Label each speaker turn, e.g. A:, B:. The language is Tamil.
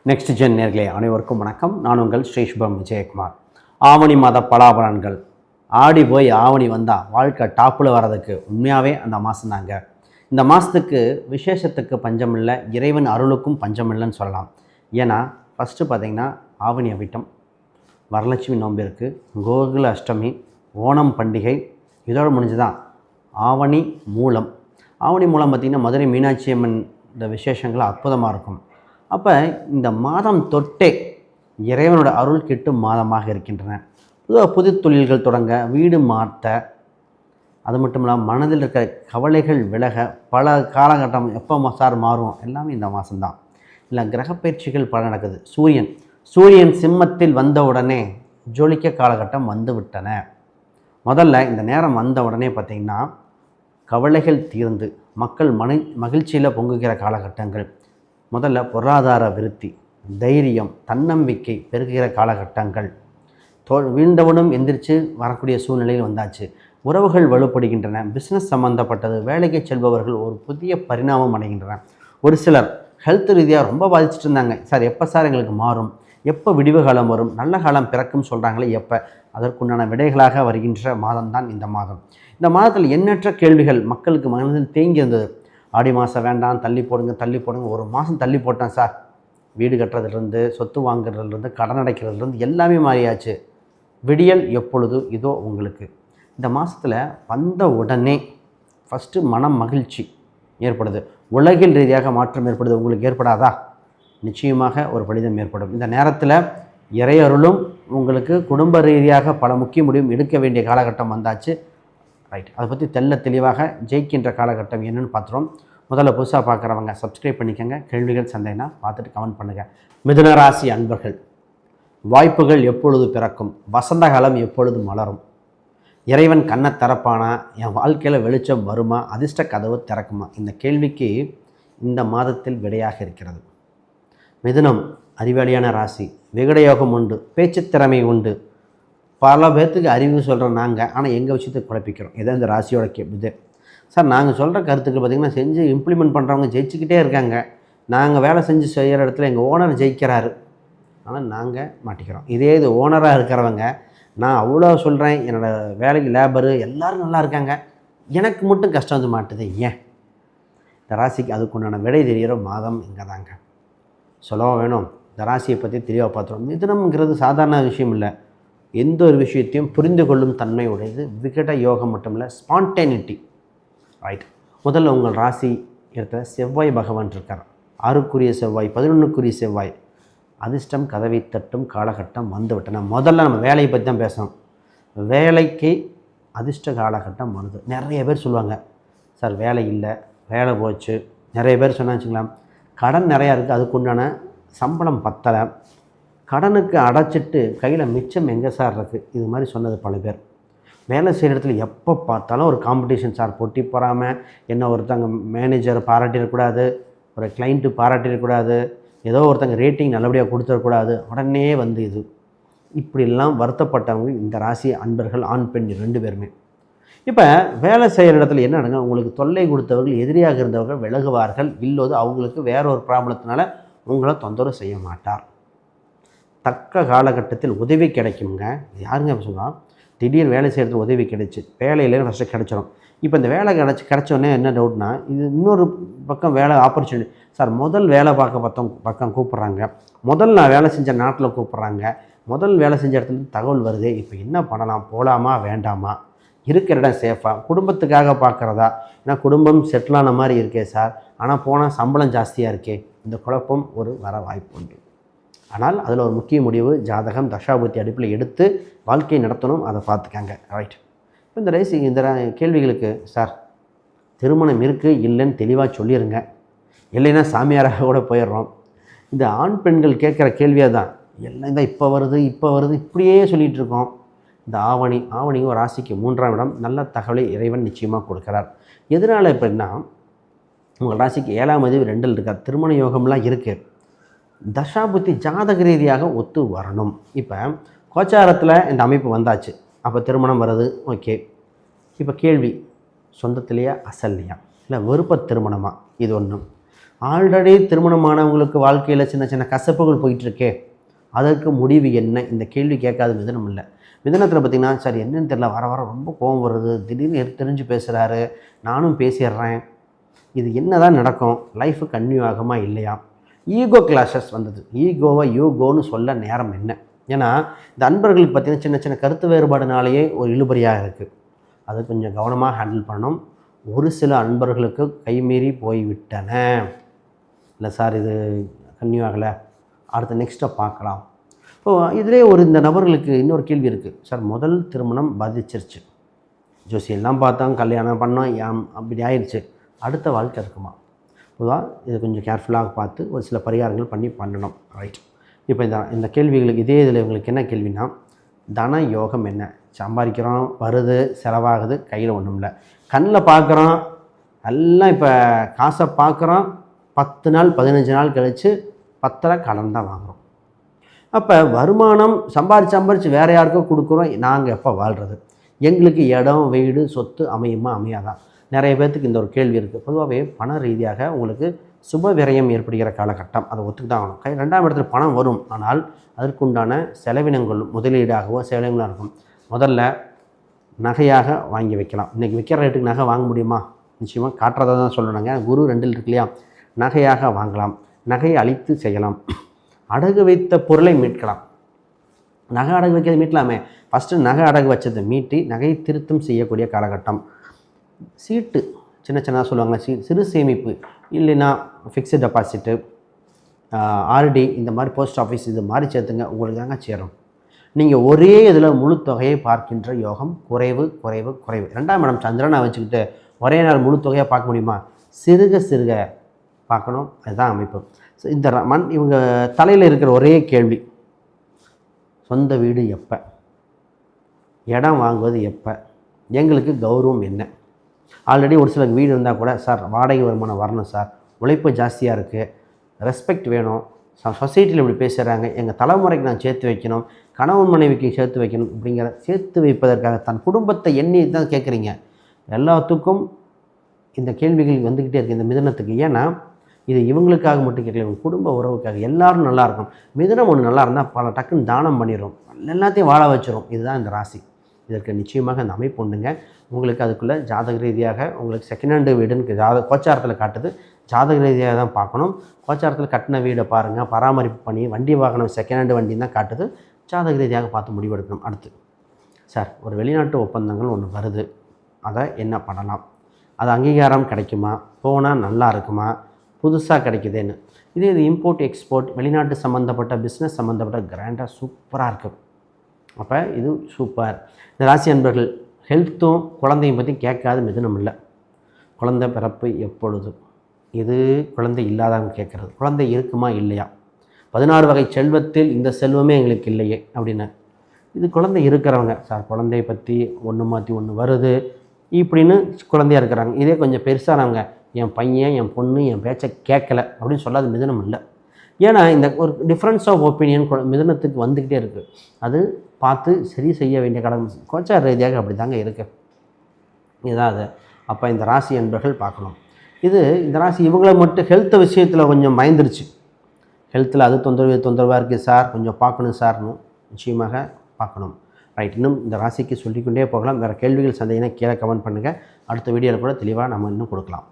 A: நெக்ஸ்ட் ஜென் நேர்களே அனைவருக்கும் வணக்கம். நான் உங்கள் ஸ்ரீ சுபம் விஜயகுமார். ஆவணி மாத பலாபலன்கள். ஆடி போய் ஆவணி வந்தால் வாழ்க்கை டாப்பில் வர்றதுக்கு உண்மையாகவே அந்த மாதம் தாங்க. இந்த மாதத்துக்கு விசேஷத்துக்கு பஞ்சம் இல்லை, இறைவன் அருளுக்கும் பஞ்சம் இல்லைன்னு சொல்லலாம். ஏன்னா ஃபஸ்ட்டு பார்த்திங்கன்னா ஆவணி அவிட்டம், வரலட்சுமி நோன்பு இருக்குது, கோகுல அஷ்டமி, ஓணம் பண்டிகை, இதோடு முடிஞ்சுதான் ஆவணி மூலம். ஆவணி மூலம் பார்த்திங்கன்னா மதுரை மீனாட்சி அம்மன் இந்த விசேஷங்கள் அற்புதமாக இருக்கும். அப்போ இந்த மாதம் தொட்டே இறைவனோட அருள் கிட்டும் மாதமாக இருக்கின்றன. பொதுவாக புது தொழில்கள் தொடங்க, வீடு மாற்ற, அது மட்டும் இல்லாமல் மனதில் இருக்கிற கவலைகள் விலக, பல காலகட்டம் எப்போ சார் மாறும் எல்லாமே இந்த மாதம்தான். இல்லை கிரகப்பயிற்சிகள் பல நடக்குது. சூரியன் சிம்மத்தில் வந்த உடனே ஜொலிக்க காலகட்டம் வந்து விட்டன. முதல்ல இந்த நேரம் வந்த உடனே பார்த்திங்கன்னா கவலைகள் தீர்ந்து மக்கள் மகிழ்ச்சியில் பொங்குகிற காலகட்டங்கள். முதல்ல பொருளாதார விருத்தி, தைரியம், தன்னம்பிக்கை பெருகுகிற காலகட்டங்கள். வீண்டவனும் எந்திரிச்சு வரக்கூடிய சூழ்நிலையில் வந்தாச்சு. உறவுகள் வலுப்படுகின்றன. பிஸ்னஸ் சம்மந்தப்பட்டது, வேலைக்கு செல்பவர்கள் ஒரு புதிய பரிணாமம் அடைகின்றன. ஒரு சிலர் ஹெல்த் ரீதியாக ரொம்ப பாதிச்சுட்டு இருந்தாங்க. சார் எப்போ சார் எங்களுக்கு மாறும், எப்போ விடிவு காலம் வரும், நல்ல காலம் பிறக்கும் சொல்கிறாங்களே எப்போ, அதற்குண்டான விடைகளாக வருகின்ற மாதம்தான் இந்த மாதம். இந்த மாதத்தில் எண்ணற்ற கேள்விகள் மக்களுக்கு மனதில் தேங்கி இருந்தது. ஆடி மாதம் வேண்டாம், தள்ளி போடுங்க. ஒரு மாதம் தள்ளி போட்டேன் சார். வீடு கட்டுறதுலேருந்து, சொத்து வாங்குறதுலேருந்து, கடன் அடைக்கிறதுலேருந்து எல்லாமே மாறியாச்சு. விடியல் எப்பொழுது இதோ உங்களுக்கு. இந்த மாதத்தில் வந்த உடனே ஃபஸ்ட்டு மனம் மகிழ்ச்சி ஏற்படுது. உலகில் ரீதியாக மாற்றம் ஏற்படுது. உங்களுக்கு ஏற்படாதா? நிச்சயமாக ஒரு பலிதம் ஏற்படும். இந்த நேரத்தில் இறையருளும் உங்களுக்கு குடும்ப ரீதியாக பல முக்கிய முடிவும் எடுக்க வேண்டிய காலகட்டம் வந்தாச்சு. ரைட், அதை பற்றி தெளிவாக ஜெயிக்கின்ற காலகட்டம் என்னென்னு பார்த்துருவோம். முதல்ல புதுசாக பார்க்குறவங்க சப்ஸ்கிரைப் பண்ணிக்கோங்க. கேள்விகள் சந்தேகம்னா பார்த்துட்டு கமெண்ட் பண்ணுங்கள். மிதுன ராசி அன்பர்கள், வாய்ப்புகள் எப்பொழுது பிறக்கும், வசந்த காலம் எப்பொழுது மலரும், இறைவன் கண்ணை திறப்பானா, என் வாழ்க்கையில் வெளிச்சம் வருமா, அதிர்ஷ்ட கதவு திறக்குமா, இந்த கேள்விக்கு இந்த மாதத்தில் விடையாக இருக்கிறது. மிதுனம் அறிவாளியான ராசி, விகடயோகம் உண்டு, பேச்சு திறமை உண்டு, பல பேர்த்துக்கு அறிவு சொல்கிறோம் நாங்கள். ஆனால் எங்கள் விஷயத்தை குழப்பிக்கிறோம். இதான் இந்த ராசியோட இது. சார் நாங்கள் சொல்கிற கருத்துக்கள் பார்த்திங்கன்னா செஞ்சு இம்ப்ளிமெண்ட் பண்ணுறவங்க ஜெயிச்சுக்கிட்டே இருக்காங்க. நாங்கள் வேலை செஞ்சு செய்கிற இடத்துல எங்கள் ஓனர் ஜெயிக்கிறாரு, ஆனால் நாங்கள் மாட்டிக்கிறோம். இதே இது ஓனராக இருக்கிறவங்க, நான் அவ்வளோ சொல்கிறேன், என்னோடய வேலைக்கு லேபரு எல்லோரும் நல்லா இருக்காங்க, எனக்கு மட்டும் கஷ்டம் வந்து மாட்டுது. ஏன்? இந்த ராசிக்கு அதுக்குண்டான விடை தெரிகிற மாதம் இங்கே தாங்க. சொல்லவா வேணும்? இந்த ராசியை பற்றி தெளிவாக பார்த்துருவோம். மிதுனம்ங்கிறது சாதாரண விஷயம் இல்லை. எந்த ஒரு விஷயத்தையும் புரிந்து கொள்ளும் தன்மை உடையது. விகட யோகம் மட்டும் இல்லை, ஸ்பான்டேனிட்டி. ரைட், முதல்ல உங்கள் ராசி இடத்துல செவ்வாய் பகவான் இருக்கார். 6க்குரிய செவ்வாய், 11க்குரிய செவ்வாய். அதிர்ஷ்டம் கதவை தட்டும் காலகட்டம் வந்து விட்டன. முதல்ல நம்ம வேலையை பற்றி தான் பேசணும். வேலைக்கு அதிர்ஷ்ட காலகட்டம் வருது. நிறைய பேர் சொல்லுவாங்க, சார் வேலை இல்லை, வேலை போச்சு. நிறைய பேர் சொன்னா வச்சுக்கலாம், கடன் நிறையா இருக்குது, அதுக்குண்டான சம்பளம் பத்தலை, கடனுக்கு அடைச்சிட்டு கையில் மிச்சம் எங்கே சார் இருக்குது, இது மாதிரி சொன்னது பல பேர். வேலை செய்கிற இடத்துல எப்போ பார்த்தாலும் ஒரு காம்படிஷன் சார். போட்டி போகாமல் என்ன ஒருத்தங்க மேனேஜர் பாராட்டிடக்கூடாது, ஒரு கிளைண்ட்டு பாராட்டிடக்கூடாது, ஏதோ ஒருத்தங்க ரேட்டிங் நல்லபடியாக கொடுத்துடக்கூடாது, உடனே வந்து இது இப்படிலாம் வருத்தப்பட்டவங்க இந்த ராசி அன்பர்கள், ஆண் பெண் 2 பேருமே. இப்போ வேலை செய்கிற இடத்துல என்ன நடங்க, உங்களுக்கு தொல்லை கொடுத்தவர்கள், எதிரியாக இருந்தவர்கள் விலகுவார்கள். இல்லோது அவங்களுக்கு வேற ஒரு ப்ராப்ளத்தினால உங்களை தொந்தரவு செய்ய மாட்டார். தக்க காலகட்டத்தில் உதவி கிடைக்குங்க. யாருங்க சொல்லுவாங்க, திடீர் வேலை செய்கிறது உதவி கிடைச்சி, வேலையிலேயே ஃபஸ்ட்டு கிடச்சிடும். இப்போ இந்த வேலை கிடச்சோடனே என்ன டவுட்னா, இது இன்னொரு பக்கம் வேலை ஆப்பர்ச்சுனிட்டி. சார் முதல் வேலை பார்க்க பக்கம் கூப்பிட்றாங்க, நான் வேலை செஞ்ச நாட்டில் கூப்பிட்றாங்க, வேலை செஞ்ச இடத்துல தகவல் வருது. இப்போ என்ன பண்ணலாம், போகலாமா வேண்டாமா, இருக்கிற இடம் சேஃபாக, குடும்பத்துக்காக பார்க்குறதா, ஏன்னா குடும்பம் செட்டிலான மாதிரி இருக்கே சார், ஆனால் போனால் சம்பளம் ஜாஸ்தியாக இருக்கே, இந்த குழப்பம் ஒரு வர வாய்ப்பு உண்டு. ஆனால் அதில் ஒரு முக்கிய முடிவு, ஜாதகம் தசாபுத்தி அடிப்பில் எடுத்து வாழ்க்கையை நடத்தணும், அதை பார்த்துக்காங்க. ரைட், இப்போ இந்த கேள்விகளுக்கு சார் திருமணம் இருக்குது இல்லைன்னு தெளிவாக சொல்லிடுங்க, இல்லைன்னா சாமியாராக கூட போயிடுறோம். இந்த ஆண் பெண்கள் கேட்குற கேள்வியாக தான் எல்லாம் இந்த இப்போ வருது இப்படியே சொல்லிகிட்டு இருக்கோம். இந்த ஆவணி ஒரு ராசிக்கு 3ஆம் இடம், நல்ல தகவலை இறைவன் நிச்சயமாக கொடுக்குறார். எதனால் எப்படின்னா, உங்கள் ராசிக்கு 7ஆம் அதிபதி 2ல் இருக்கார். திருமண யோகம்லாம் இருக்குது. தசாபுத்தி ஜாதக ரீதியாக ஒத்து வரணும். இப்போ கோச்சாரத்தில் இந்த அமைப்பு வந்தாச்சு, அப்போ திருமணம் வருது, ஓகே. இப்போ கேள்வி, சொந்தத்திலேயா அசல்லையா, இல்லை விருப்ப திருமணமா, இது ஒன்று. ஆல்ரெடி திருமணமானவங்களுக்கு வாழ்க்கையில் சின்ன சின்ன கசப்புகள் போயிட்டுருக்கே, அதற்கு முடிவு என்ன? இந்த கேள்வி கேட்காத மிதுனம் இல்லை. மிதுனத்தில் பார்த்திங்கன்னா, சார் என்னன்னு தெரியல, வர வர ரொம்ப கோபம் வருது, திடீர்னு தெரிஞ்சு பேசுகிறாரு, நானும் பேசிடுறேன், இது என்ன தான் நடக்கும், லைஃபு கன்டினியூ ஆகுமா இல்லையா? ஈகோ கிளாஷஸ் வந்தது. ஈகோவை யூகோன்னு சொல்ல நேரம் என்ன? ஏன்னா இந்த அன்பர்களுக்கு பார்த்திங்கன்னா சின்ன சின்ன கருத்து வேறுபாடுனாலேயே ஒரு இழுபறியாக இருக்குது. அது கொஞ்சம் கவனமாக ஹேண்டில் பண்ணணும். ஒரு சில அன்பர்களுக்கு கைமீறி போய்விட்டன. இல்லை சார் இது கன்னியூ ஆகலை, அடுத்த நெக்ஸ்ட்டை பார்க்கலாம். இப்போது இதிலே இந்த நபர்களுக்கு இன்னொரு கேள்வி இருக்குது. சார் முதல் திருமணம் பாதிச்சிருச்சு, ஜோசியெல்லாம் பார்த்தாங்க, கல்யாணம் பண்ணோம், அப்படி ஆயிடுச்சு, அடுத்த வாழ்க்கை இருக்குமா? பொதுவாக இதை கொஞ்சம் கேர்ஃபுல்லாக பார்த்து ஒரு சில பரிகாரங்கள் பண்ணணும். ரைட். இப்போ இந்த கேள்விகளுக்கு இதே இதில் இவங்களுக்கு என்ன கேள்வினா, தன யோகம் என்ன? சம்பாதிக்கிறோம், வருது, செலவாகுது, கையில் ஒன்றும் இல்லை, கண்ணில் பார்க்குறோம், எல்லாம் இப்போ காசை பார்க்குறோம், 10 நாள் 15 நாள் கழித்து 10 கடன் தான் வாங்குகிறோம். அப்போ வருமானம் சம்பாரித்து வேறு யாருக்கோ கொடுக்குறோம், நாங்கள் எப்போ வாழ்கிறது? எங்களுக்கு இடம், வீடு, சொத்து அமையுமா அமையாதான்? நிறைய பேர்த்துக்கு இந்த ஒரு கேள்வி இருக்குது. பொதுவாகவே பண ரீதியாக உங்களுக்கு சுப விரயம் ஏற்படுகிற காலகட்டம், அதை ஒத்துக்கு தான் ஆகணும். 2ஆம் இடத்துல பணம் வரும், ஆனால் அதற்குண்டான செலவினங்கள் முதலீடாகவோ செலவினங்களாக இருக்கும். முதல்ல நகையாக வாங்கி வைக்கலாம். இன்றைக்கி விற்கிற ரேட்டுக்கு நகை வாங்க முடியுமா? நிச்சயமாக காட்டுறதை தான் சொல்லணுங்க. குரு 2 இருக்கு இல்லையா, நகையாக வாங்கலாம், நகையை அழித்து செய்யலாம், அடகு வைத்த பொருளை மீட்கலாம். நகை அடகு வைக்கிறது மீட்கலாமே, ஃபஸ்ட்டு நகை அடகு வச்சதை மீட்டி நகை திருத்தம் செய்யக்கூடிய காலகட்டம். சீட்டு சின்ன சின்னதாக சொல்லுவாங்க, சிறு சேமிப்பு, இல்லைன்னா ஃபிக்ஸட் டெபாசிட்டு, ஆர்டி, இந்த மாதிரி போஸ்ட் ஆஃபீஸ் இது மாதிரி சேர்த்துங்க, உங்களுக்கு தாங்க சேரும். நீங்கள் ஒரே இதில் முழு தொகையை பார்க்கின்ற யோகம் குறைவு குறைவு குறைவு. 2ஆம் இடம் சந்திரனை வச்சுக்கிட்டு ஒரே நாள் முழு தொகையாக பார்க்க முடியுமா? சிறுக சிறுக பார்க்கணும். அதுதான் அமைப்பு. இந்த இவங்க தலையில் இருக்கிற ஒரே கேள்வி, சொந்த வீடு எப்போ, இடம் வாங்குவது எப்போ, எங்களுக்கு கௌரவம் என்ன? ஆல்ரெடி ஒரு சில வீடு இருந்தால் கூட, சார் வாடகை வருமானம் வரணும் சார், உழைப்பு ஜாஸ்தியாக இருக்குது, ரெஸ்பெக்ட் வேணும், சொசைட்டியில் இப்படி பேசுகிறாங்க, எங்கள் தலைமுறைக்கு நான் சேர்த்து வைக்கணும், கணவன் மனைவிக்கு சேர்த்து வைக்கணும், அப்படிங்கிற சேர்த்து வைப்பதற்காக தன் குடும்பத்தை எண்ணி தான் கேட்குறீங்க. எல்லாத்துக்கும் இந்த கேள்விகள் வந்துக்கிட்டே இருக்குது இந்த மிதுனத்துக்கு. ஏன்னா இது இவங்களுக்காக மட்டும் கேட்கல, இவங்க குடும்ப உறவுக்காக. எல்லோரும் நல்லாயிருக்கும். மிதுனம் ஒன்று நல்லா இருந்தால் பல டக்குன்னு தானம் பண்ணிடும், எல்லாத்தையும் வாழ வச்சிடும். இதுதான் இந்த ராசி. இதற்கு நிச்சயமாக அந்த அமைப்பு உண்டுங்க. உங்களுக்கு அதுக்குள்ளே ஜாதக ரீதியாக உங்களுக்கு செகண்ட் ஹேண்டு வீடுன்னு கோச்சாரத்தில் காட்டுது, ஜாதக ரீதியாக தான் பார்க்கணும். கோச்சாரத்தில் கட்டின வீடை பாருங்கள், பராமரிப்பு பண்ணி, வண்டி வாகனம் செகண்ட் ஹேண்டு வண்டின்னு தான் காட்டுது, ஜாதக ரீதியாக பார்த்து முடிவெடுக்கணும். அடுத்து சார் ஒரு வெளிநாட்டு ஒப்பந்தங்கள் ஒன்று வருது, அதை என்ன பண்ணலாம்? அது அங்கீகாரம் கிடைக்குமா? போனால் நல்லா இருக்குமா? புதுசாக கிடைக்குதுன்னு. இது இம்போர்ட் எக்ஸ்போர்ட், வெளிநாட்டு சம்மந்தப்பட்ட பிஸ்னஸ் சம்மந்தப்பட்ட கிராண்டாக சூப்பராக இருக்குது. அப்போ இது சூப்பர். இந்த ராசி அன்பர்கள் ஹெல்த்தும் குழந்தையும் பற்றி கேட்காத மிதுனம் இல்லை. குழந்தை பிறப்பு எப்பொழுது? இது குழந்தை இல்லாதவங்க கேட்குறது. குழந்தை இருக்குமா இல்லையா? 16 வகை செல்வத்தில் இந்த செல்வமே எங்களுக்கு இல்லையே அப்படின்னு. இது குழந்தை இருக்கிறவங்க, சார் குழந்தையை பற்றி ஒன்று மாற்றி ஒன்று வருது இப்படின்னு குழந்தையாக இருக்கிறாங்க. இதே கொஞ்சம் பெருசானவங்க, என் பையன் என் பொண்ணு என் பேச்சை கேட்கலை அப்படின்னு சொல்லாத மிதுனம் இல்லை. ஏன்னா இந்த ஒரு டிஃப்ரென்ஸ் ஆஃப் ஒப்பீனியன் மிதுனத்துக்கு வந்துக்கிட்டே இருக்குது. அது பார்த்து சரி செய்ய வேண்டிய கடமை கோச்சார ரீதியாக அப்படி தாங்க இருக்குது. இதுதான் அது. அப்போ இந்த ராசி என்பர்கள் பார்க்கணும். இந்த ராசி இவங்களை மட்டும் ஹெல்த் விஷயத்தில் கொஞ்சம் பயந்துருச்சு. ஹெல்த்தில் அது தொந்தரவாக இருக்குது சார், கொஞ்சம் பார்க்கணும் சார்னு நிச்சயமாக பார்க்கணும். ரைட். இன்னும் இந்த ராசிக்கு சொல்லிக்கொண்டே போகலாம். வேறு கேள்விகள் சந்தேகம்னா கீழே கமெண்ட் பண்ணுங்கள். அடுத்த வீடியோவில் கூட தெளிவாக நம்ம இன்னும் கொடுக்கலாம்.